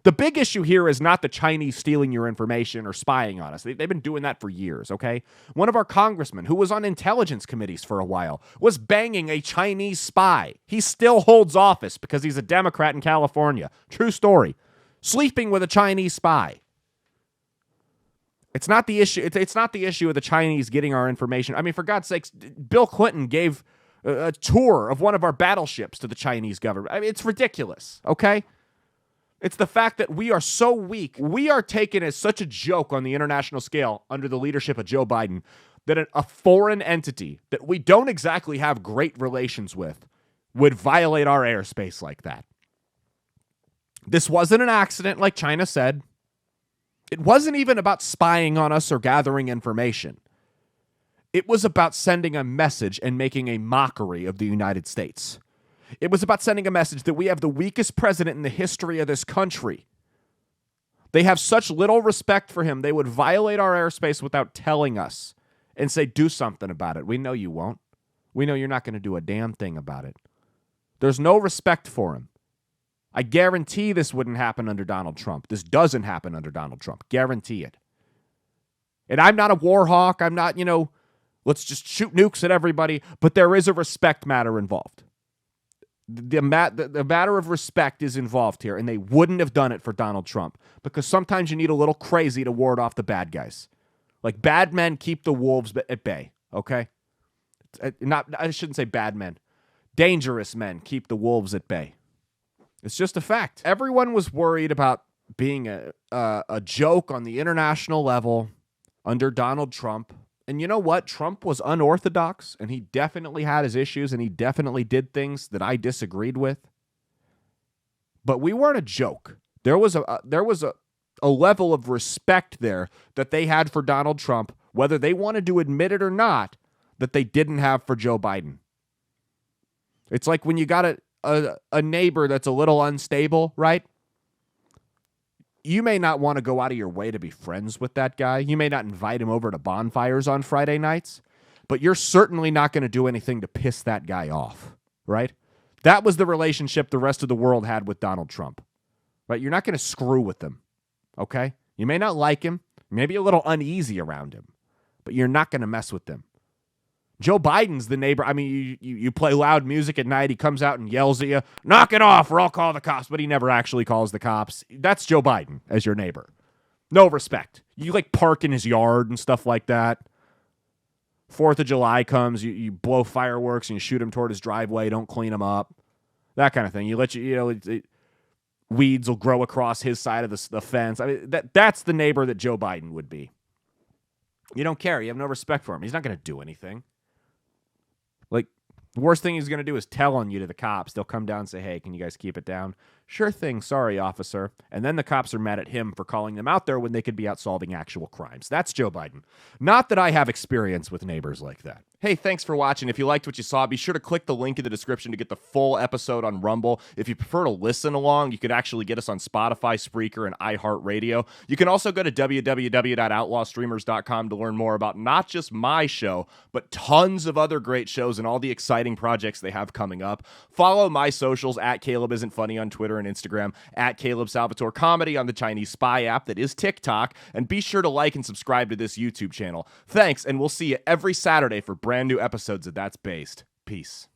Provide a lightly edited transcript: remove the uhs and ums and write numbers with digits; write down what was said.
The big issue here is not the Chinese stealing your information or spying on us. They've been doing that for years, okay? One of our congressmen, who was on intelligence committees for a while, was banging a Chinese spy. He still holds office because he's a Democrat in California. True story. Sleeping with a Chinese spy. It's not the issue. It's not the issue of the Chinese getting our information. I mean, for God's sakes, Bill Clinton gave a tour of one of our battleships to the Chinese government. I mean, it's ridiculous, okay? It's the fact that we are so weak. We are taken as such a joke on the international scale under the leadership of Joe Biden that a foreign entity that we don't exactly have great relations with would violate our airspace like that. This wasn't an accident, like China said. It wasn't even about spying on us or gathering information. It was about sending a message and making a mockery of the United States. It was about sending a message that we have the weakest president in the history of this country. They have such little respect for him, they would violate our airspace without telling us and say, do something about it. We know you won't. We know you're not going to do a damn thing about it. There's no respect for him. I guarantee this wouldn't happen under Donald Trump. This doesn't happen under Donald Trump. Guarantee it. And I'm not a war hawk. I'm not, let's just shoot nukes at everybody. But there is a respect matter involved. The matter of respect is involved here, and they wouldn't have done it for Donald Trump because sometimes you need a little crazy to ward off the bad guys. Like, bad men keep the wolves at bay, okay? I shouldn't say bad men. Dangerous men keep the wolves at bay. It's just a fact. Everyone was worried about being a joke on the international level under Donald Trump. And you know what? Trump was unorthodox, and he definitely had his issues, and he definitely did things that I disagreed with. But we weren't a joke. There was a level of respect there that they had for Donald Trump, whether they wanted to admit it or not, that they didn't have for Joe Biden. It's like when you got a neighbor that's a little unstable, right? You may not want to go out of your way to be friends with that guy. You may not invite him over to bonfires on Friday nights, but you're certainly not going to do anything to piss that guy off, right? That was the relationship the rest of the world had with Donald Trump, right? You're not going to screw with him, okay? You may not like him, maybe a little uneasy around him, but you're not going to mess with him. Joe Biden's the neighbor. I mean, you play loud music at night. He comes out and yells at you, knock it off or I'll call the cops. But he never actually calls the cops. That's Joe Biden as your neighbor. No respect. You park in his yard and stuff like that. 4th of July comes, you blow fireworks and you shoot him toward his driveway. Don't clean him up. That kind of thing. Weeds will grow across his side of the fence. I mean, that's the neighbor that Joe Biden would be. You don't care. You have no respect for him. He's not going to do anything. The worst thing he's going to do is tell on you to the cops. They'll come down and say, hey, can you guys keep it down? Sure thing. Sorry, officer. And then the cops are mad at him for calling them out there when they could be out solving actual crimes. That's Joe Biden. Not that I have experience with neighbors like that. Hey, thanks for watching. If you liked what you saw, be sure to click the link in the description to get the full episode on Rumble. If you prefer to listen along, you could actually get us on Spotify, Spreaker, and iHeartRadio. You can also go to www.outlawstreamers.com to learn more about not just my show, but tons of other great shows and all the exciting projects they have coming up. Follow my socials at Caleb Isn't Funny on Twitter and Instagram, at Caleb Salvatore Comedy on the Chinese Spy app that is TikTok, and be sure to like and subscribe to this YouTube channel. Thanks, and we'll see you every Saturday for brand new episodes of That's Based. Peace.